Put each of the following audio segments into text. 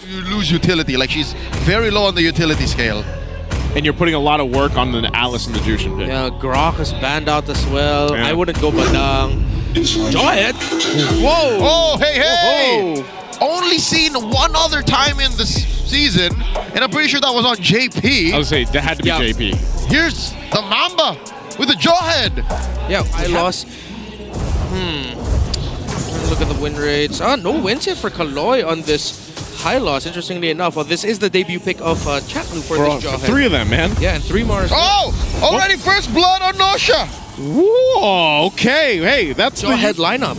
you lose utility. Like, she's very low on the utility scale. And you're putting a lot of work on the Alice and the Jushin pick. Yeah, Grok is banned out as well. Yeah. I wouldn't go Badang. Giant! Whoa! Oh, hey, hey! Whoa. Only seen one other time in this season, and I'm pretty sure that was on JP. I would say that had to be JP. Here's the Mamba with the jawhead. Yeah, I lost. Look at the win rates. No wins yet for Kaloy on this high loss, interestingly enough. Well, this is the debut pick of Chatlu for this jawhead. 3 of them, man. Yeah, and 3 more. Oh! Already first blood on Nosha! Whoa, okay. Hey, that's the jawhead lineup.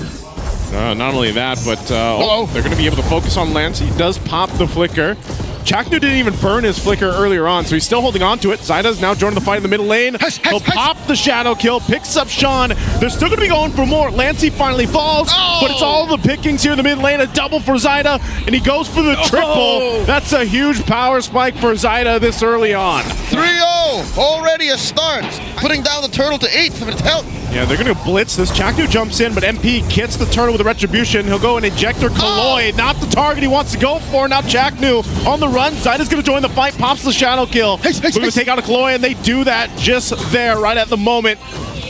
not only that, but they're going to be able to focus on Lance. He does pop the flicker. Chaknu didn't even burn his flicker earlier on, so he's still holding on to it. Zyda's now joining the fight in the middle lane. He'll pop the shadow kill, picks up Sean. They're still going to be going for more. Lancey finally falls, but it's all the pickings here in the mid lane. A double for Zyda, and he goes for the triple. That's a huge power spike for Zyda this early on. 3-0, already a start. Putting down the turtle to 8th of its health. Yeah, they're going to blitz this. Chaknu jumps in, but MP gets the turtle with a retribution. He'll go and Injector Kaloy, not the target he wants to go for. Now Chaknu on the run. Zyda's going to join the fight, pops the shadow kill. We're going to take out a Kaloy, and they do that just there, right at the moment.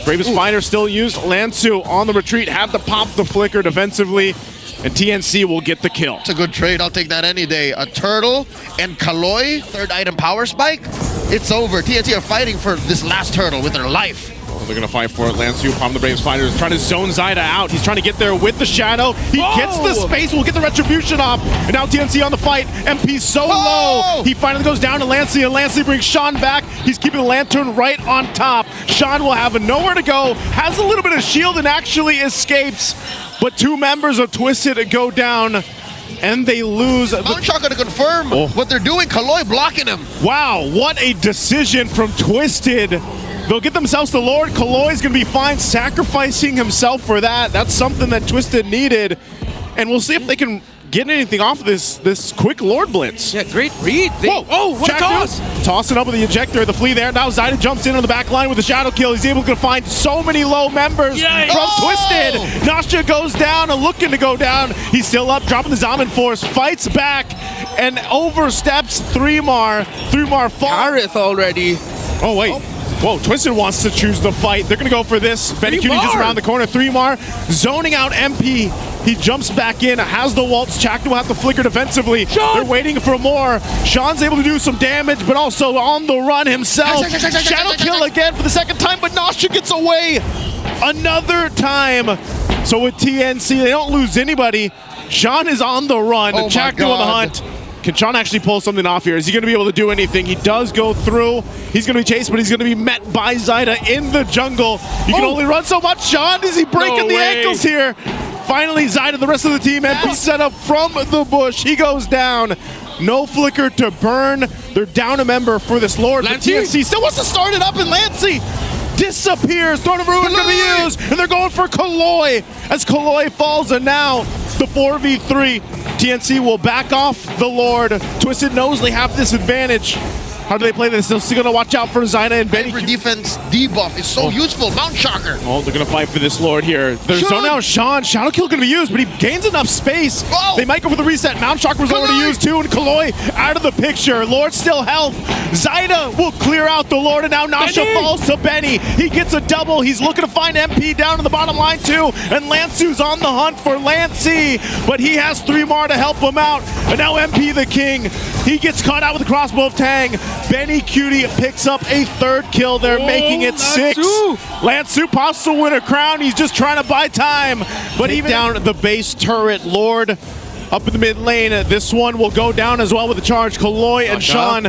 Bravest Fighter still used. Lansu on the retreat, had to pop the flicker defensively, and TNC will get the kill. It's a good trade. I'll take that any day. A turtle and Kaloy, 3rd item power spike. It's over. TNC are fighting for this last turtle with their life. They're going to fight for it. Lansu, Palm the Braves Fighters, trying to zone Zyda out. He's trying to get there with the shadow. He gets the space, will get the retribution off. And now TNC on the fight. MP's so low. He finally goes down to Lancey, and Lancey brings Sean back. He's keeping the lantern right on top. Sean will have nowhere to go. Has a little bit of shield and actually escapes. But 2 members of Twisted go down, and they lose. Mountshot going to confirm what they're doing. Kaloy blocking him. Wow, what a decision from Twisted. They'll get themselves the Lord. Kaloy's going to be fine, sacrificing himself for that. That's something that Twisted needed. And we'll see if they can get anything off of this quick Lord Blitz. Yeah, great read. What a toss! Tossing up with the ejector, the flea there. Now Zyda jumps in on the back line with the shadow kill. He's able to find so many low members from Twisted. Nasha goes down and looking to go down. He's still up, dropping the Zaman Force, fights back, and oversteps 3mar. 3mar falls. Gareth already. Oh, wait. Whoa, Twisted wants to choose the fight. They're going to go for this. Benny Cutie just around the corner. 3mar, zoning out MP. He jumps back in, has the waltz. Chaknu will have to flicker defensively. They're waiting for more. Sean's able to do some damage, but also on the run himself. Shadow kill again for the 2nd time, but Nasha gets away another time. So with TNC, they don't lose anybody. Sean is on the run. Chaknu on the hunt. Can Sean actually pull something off here? Is he going to be able to do anything? He does go through. He's going to be chased, but he's going to be met by Zyda in the jungle. You can only run so much. Sean, is he breaking the ankles here? Finally, Zyda, the rest of the team, MP set up from the bush. He goes down. No flicker to burn. They're down a member for this Lord. TNC still wants to start it up, and Lancey disappears. Throne of Ruin going to be used, and they're going for Kaloy as Kaloy falls, and now the 4v3. TNC will back off the Lord. Twisted knows they have this advantage. How do they play this? They're still going to watch out for Zyda and Benny. Every defense debuff is so useful. Mount Shocker. Oh, they're going to fight for this Lord here. They're zoning out Sean. Shadow kill going to be used, but he gains enough space. They might go for the reset. Mount Shocker was already used too, and Kaloy out of the picture. Lord still health. Zyda will clear out the Lord, and now Nasha falls to Benny. He gets a double. He's looking to find MP down in the bottom line too, and Lansu's on the hunt for Lancey, but he has 3mar to help him out. And now MP the king, he gets caught out with the crossbow of Tang. Benny Cutie picks up a 3rd kill. They're making it 6. Lansu pops the winner crown. He's just trying to buy time. But even down the base turret, Lord up in the mid lane. This one will go down as well with the charge. Kaloy and Sean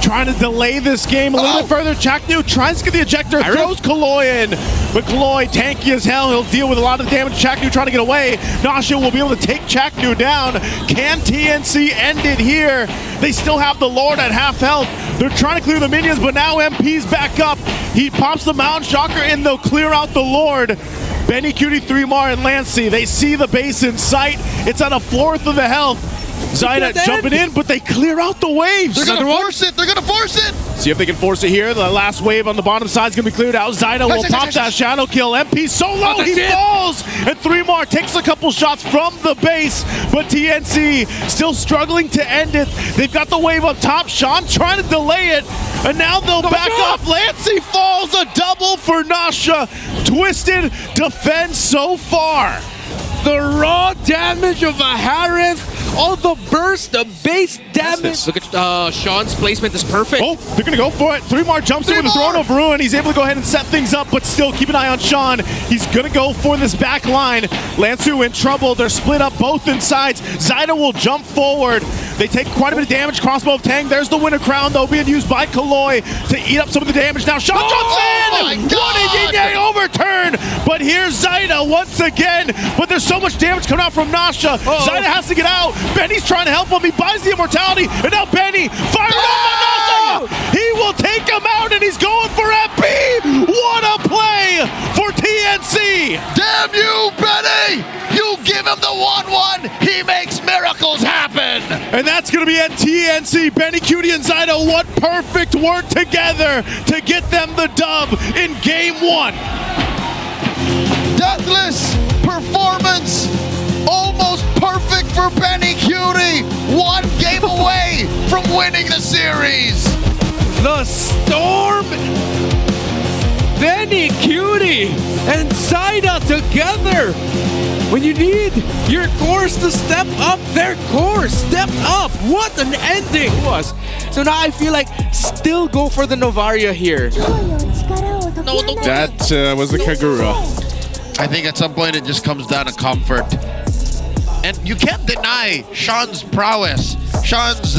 trying to delay this game a little bit further. Chaknu tries to get the ejector, throws Kaloy in. But Kaloy, tanky as hell, he'll deal with a lot of damage. Chaknu trying to get away. Nasha will be able to take Chaknu down. Can TNC end it here? They still have the Lord at half health. They're trying to clear the minions, but now MP's back up. He pops the Mountain Shocker, and they'll clear out the Lord. Benny Cutie, 3mar, and Lancey, they see the base in sight. It's at 1/4 of the health. Zyda jumping in, but they clear out the waves. They're going to force it. They're going to force it. See if they can force it here. The last wave on the bottom side is going to be cleared out. Zyda will pop that shadow kill. MP so low, he falls! And 3mar takes a couple shots from the base, but TNC still struggling to end it. They've got the wave up top. Sean trying to delay it, and now they'll back off. Lancey falls, a double for Nasha. Twisted defends so far. The raw damage of a Harith, all the burst, the base damage. Look at Sean's placement is perfect. Oh, they're going to go for it. 3mar jumps in with the Throne of Ruin. He's able to go ahead and set things up, but still keep an eye on Sean. He's going to go for this back line. Lansu in trouble. They're split up both sides. Zyda will jump forward. They take quite a bit of damage. Crossbow of Tang. There's the winner crown, though, being used by Kaloi to eat up some of the damage. Now Sean jumps in! What a Yin-Yang overturn! But here's Zyda once again. But there's so much damage coming out from Nasha. Zyda has to get out. Benny's trying to help him. He buys the immortality. And now Benny firing off on Nasha! He will take him out, and he's going for MP! What a play for TNC! Damn you, Benny! You give him the 1-1, he makes miracles happen! And that's going to be at TNC. Benny, Cutie, and Zyda, what perfect work together to get them the dub in Game 1. Deathless performance, almost perfect for Benny Cutie. 1 game away from winning the series. The Storm, Benny, Cutie, and Zyda together. When you need your course to step up, their course stepped up. What an ending it was. So now I feel like still go for the Novaria here. That was the Kagura. I think at some point it just comes down to comfort. And you can't deny Sean's prowess. Sean's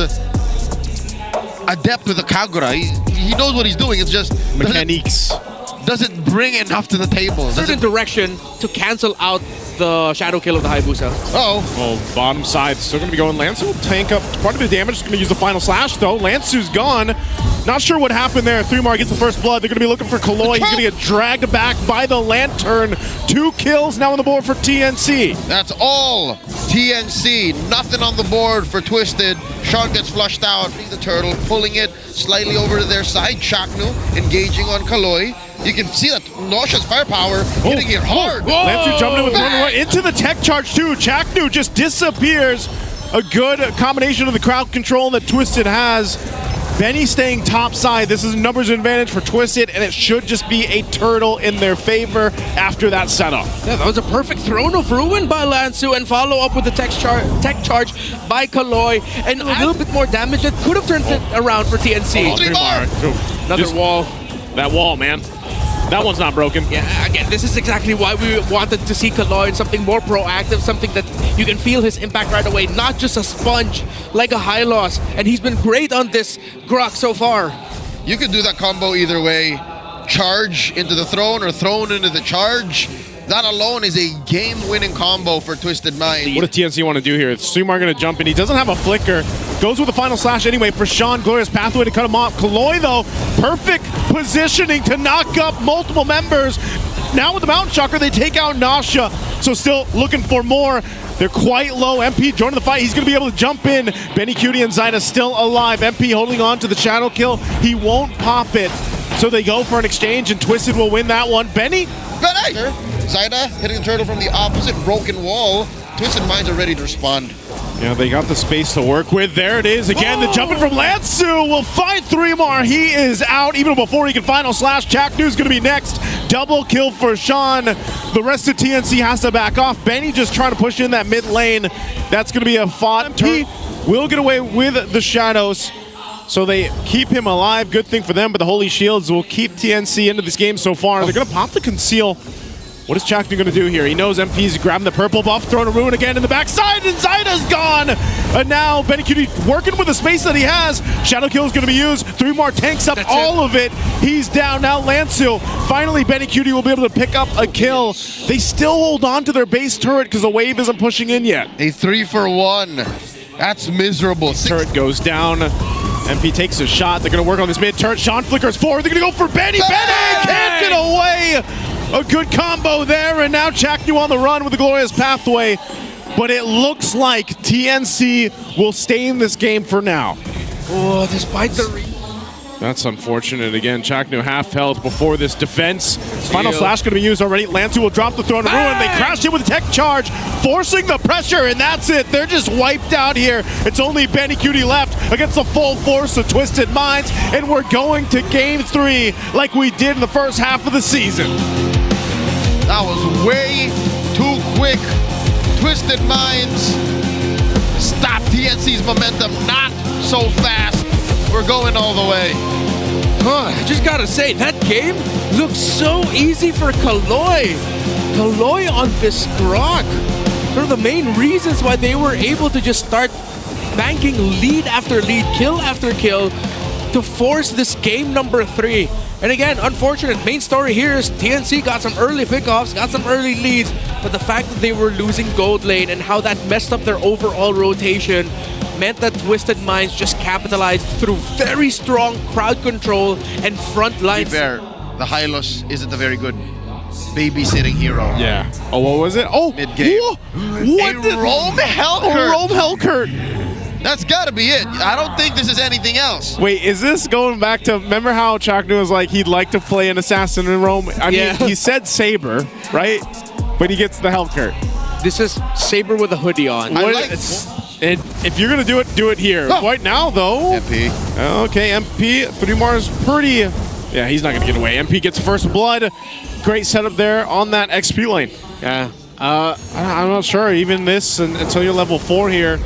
adept with the Kagura. He knows what he's doing. It's just mechanics. Doesn't bring enough to the table. Certain direction to cancel out the shadow kill of the Hayabusa. Well, bottom side still going to be going. Lansu will tank up quite a bit of damage. He's going to use the final slash, though. Lansu's gone. Not sure what happened there. 3mar gets the first blood. They're going to be looking for Kaloi. He's going to get dragged back by the Lantern. 2 kills now on the board for TNC. That's all TNC. Nothing on the board for Twisted. Sean gets flushed out. The turtle pulling it slightly over to their side. Chaknu engaging on Kaloi. You can see that Nasha's firepower hitting it hard. Lansu jumping in with one into the tech charge too. Chaknu just disappears. A good combination of the crowd control that Twisted has. Benny staying top side. This is a numbers advantage for Twisted, and it should just be a turtle in their favor after that setup. Yeah, that was a perfect Throne of Ruin by Lansu, and follow up with the tech charge by Kaloi, and a little bit more damage that could have turned it around for TNC. Another wall. That wall, man. That one's not broken. Yeah, again, this is exactly why we wanted to see Kaloi in something more proactive, something that you can feel his impact right away, not just a sponge like a high loss. And he's been great on this Grok so far. You could do that combo either way. Charge into the throne or throne into the charge. That alone is a game-winning combo for Twisted Mind. What does TNC want to do here? Sumar going to jump in. He doesn't have a flicker. Goes with the final slash anyway for Sean. Glorious pathway to cut him off. Kaloi, though, perfect positioning to knock up multiple members. Now with the Mountain Shocker, they take out Nasha. So still looking for more. They're quite low. MP joining the fight. He's going to be able to jump in. Benny, Cutie, and Zyda still alive. MP holding on to the shadow kill. He won't pop it. So they go for an exchange, and Twisted will win that one. Benny? Zyda hitting the turtle from the opposite broken wall. Twisted Minds are ready to respond. Yeah, they got the space to work with. There it is again. The jumping from Lansu will find 3mar. He is out even before he can final slash. Chaknu's going to be next. Double kill for Sean. The rest of TNC has to back off. Benny just trying to push in that mid lane. That's going to be a fought. He will get away with the shadows. So they keep him alive. Good thing for them, but the Holy Shields will keep TNC into this game so far. They're going to pop the conceal. What is Chaknu going to do here? He knows MP's grabbing the purple buff, throwing a ruin again in the backside, and Zyda's gone! And now Benny Cutie working with the space that he has. Shadow kill is going to be used. 3mar tanks up all of it. He's down. Now Lansu. Finally, Benny Cutie will be able to pick up a kill. They still hold on to their base turret because the wave isn't pushing in yet. A 3-for-1. That's miserable. Turret goes down. MP takes a shot. They're going to work on this mid turret. Sean flickers forward. They're going to go for Benny. Benny can't get away. A good combo there, and now Chaknu on the run with the glorious pathway. But it looks like TNC will stay in this game for now. Oh, despite the That's unfortunate. Again, Chaknu half health before this defense. Final slash going to be used already. Lansu will drop the throne of ruin. They crashed in with a tech charge, forcing the pressure, and that's it. They're just wiped out here. It's only Benny Cutie left against the full force of Twisted Minds, and we're going to game 3 like we did in the first half of the season. That was way too quick. Twisted Minds stop TNC's momentum, not so fast. We're going all the way. I just gotta say, that game looks so easy for Kaloy. Kaloy on this Grok. One of the main reasons why they were able to just start banking lead after lead, kill after kill, to force this game number 3. And again, unfortunate. Main story here is TNC got some early pickoffs, got some early leads, but the fact that they were losing gold lane and how that messed up their overall rotation meant that Twisted Minds just capitalized through very strong crowd control and front lines. To be fair, the Hylos isn't a very good babysitting hero. Yeah. Oh, what was it? Oh, mid-game. What? Rome Hellcurt. Rome Hellcurt. That's gotta be it. I don't think this is anything else. Wait, is this going back to, remember how Chaknu was like he'd like to play an assassin in Rome? I mean, he said Saber, right? But he gets the Hellcurt. This is Saber with a hoodie on. And if you're gonna do it here. Right now, though. MP. Okay, MP. 3mar is pretty. Yeah, he's not gonna get away. MP gets first blood. Great setup there on that XP lane. Yeah. I'm not sure. Even this until you're level 4 here,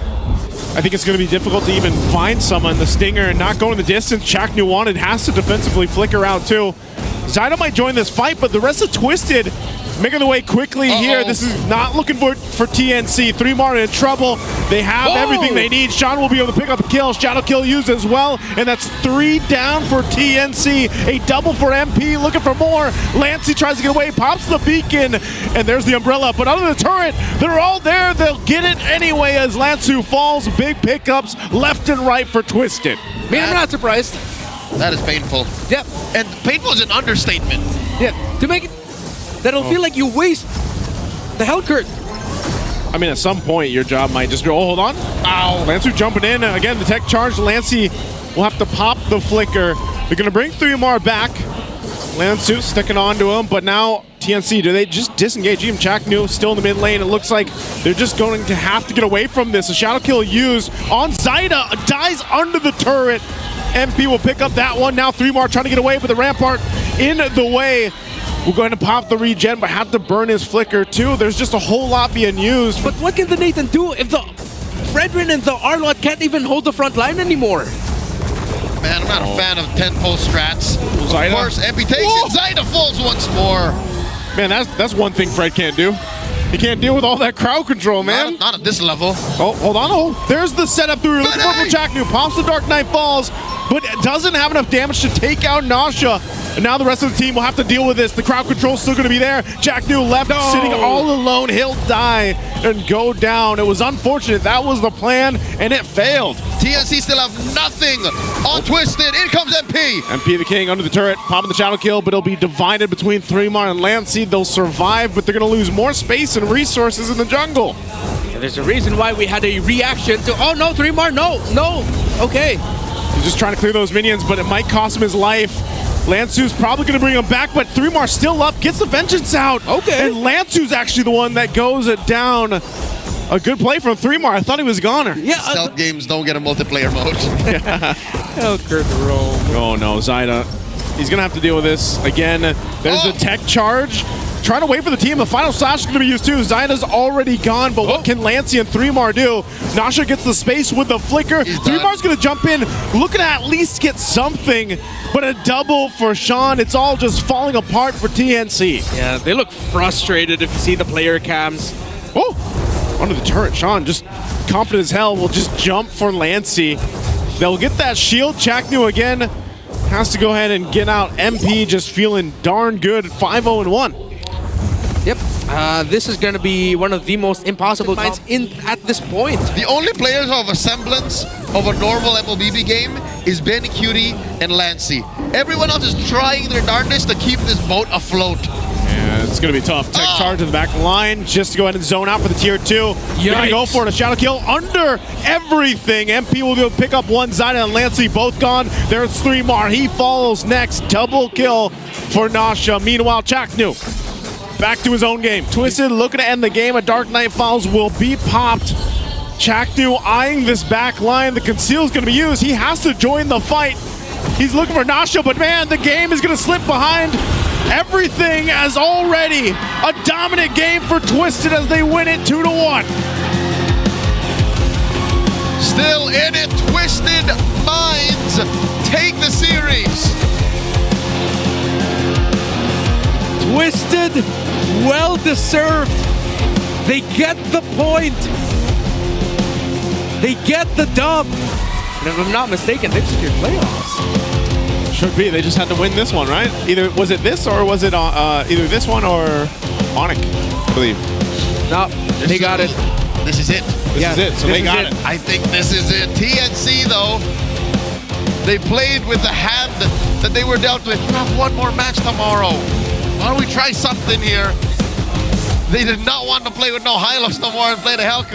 I think it's going to be difficult to even find someone. The Stinger not going the distance. Chaknu wanted has to defensively flicker out too. Zyda might join this fight, but the rest of Twisted making the way quickly here. This is not looking for TNC. 3mar in trouble. They have everything they need. Sean will be able to pick up a kill. Shadow kill used as well, and that's 3 down for TNC. A double for MP, looking for more. Lancey tries to get away, pops the beacon, and there's the umbrella. But under the turret, they're all there. They'll get it anyway as Lansu falls. Big pickups left and right for Twisted. Man, I'm not surprised. That is painful. Yep. And painful is an understatement. Yeah, to make it, that'll feel like you waste the Hellcurt. I mean, at some point, your job might just be, oh, hold on. Ow. Lansu jumping in. Again, the tech charge. Lancey will have to pop the flicker. They're going to bring 3mar back. Lansu sticking on to him, but now TNC, do they just disengage? Even Chaknu still in the mid lane. It looks like they're just going to have to get away from this. A shadow kill used on Zyda. Dies under the turret. MP will pick up that one. Now 3mar trying to get away, but the Rampart in the way. We're going to pop the regen, but have to burn his flicker too. There's just a whole lot being used. But what can the Nathan do if the Fredrin and the Arlott can't even hold the front line anymore? Man, I'm not a fan of 10-pole strats. Zyda. Of course, MP takes it. Zyda falls once more. Man, that's one thing Fred can't do. He can't deal with all that crowd control, man. Not at this level. Oh, hold on. Oh, there's the setup we were looking for Chaknu. Pops the Dark Knight Falls, but doesn't have enough damage to take out Nasha. And now the rest of the team will have to deal with this. The crowd control's still going to be there. Chaknu left sitting all alone. He'll die and go down. It was unfortunate. That was the plan, and it failed. TNC still have nothing on Twisted. In comes MP. MP the King under the turret, popping the shadow kill, but it'll be divided between 3mar and Lancey. They'll survive, but they're going to lose more space and resources in the jungle. And there's a reason why we had a reaction to, oh no, 3mar, no. Okay. He's just trying to clear those minions, but it might cost him his life. Lansu's probably going to bring him back, but 3mar still up, gets the vengeance out. Okay. And Lansu's actually the one that goes down. A good play from 3mar. I thought he was goner. Yeah. Stealth games don't get a multiplayer mode. Hellcurt roll. Oh no, Zyda. He's going to have to deal with this. Again, there's a tech charge. Trying to wait for the team. The final slash is going to be used too. Zyda's already gone, but what can Lancey and 3mar do? Nasha gets the space with the flicker. 3mar's going to jump in, looking to at least get something, but a double for Sean. It's all just falling apart for TNC. Yeah, they look frustrated if you see the player cams. Oh, under the turret. Sean, just confident as hell, will just jump for Lancey. They'll get that shield. Chaknu again has to go ahead and get out. MP just feeling darn good at 5-0-1. Yep, this is going to be one of the most impossible fights at this point. The only players who have a semblance of a normal MLBB game is Benny Cutie and Lancey. Everyone else is trying their darndest to keep this boat afloat. Yeah, it's going to be tough. Tech charge in the back line just to go ahead and zone out for the tier 2. They're gonna go for it. A shadow kill under everything. MP will go pick up one. Zyda and Lancey both gone. There's 3 more. He follows next. Double kill for Nasha. Meanwhile, Chaknu back to his own game. Twisted looking to end the game. A Dark Knight Files will be popped. Chaknu eyeing this back line. The conceal is going to be used. He has to join the fight. He's looking for Nasha, but man, the game is going to slip behind everything as already a dominant game for Twisted as they win it 2-1. Still in it, Twisted Minds take the series. Twisted, well deserved. They get the point. They get the dub. And if I'm not mistaken, they secured playoffs. Should be. They just had to win this one, right? Either was it this or was it either this one or Onic, I believe. No, they got it. This is it. This is it. So they got it. I think this is it. TNC though, they played with the hand that they were dealt with. We'll have one more match tomorrow. Why don't we try something here? They did not want to play with no Hylos no more and play the Hellcat.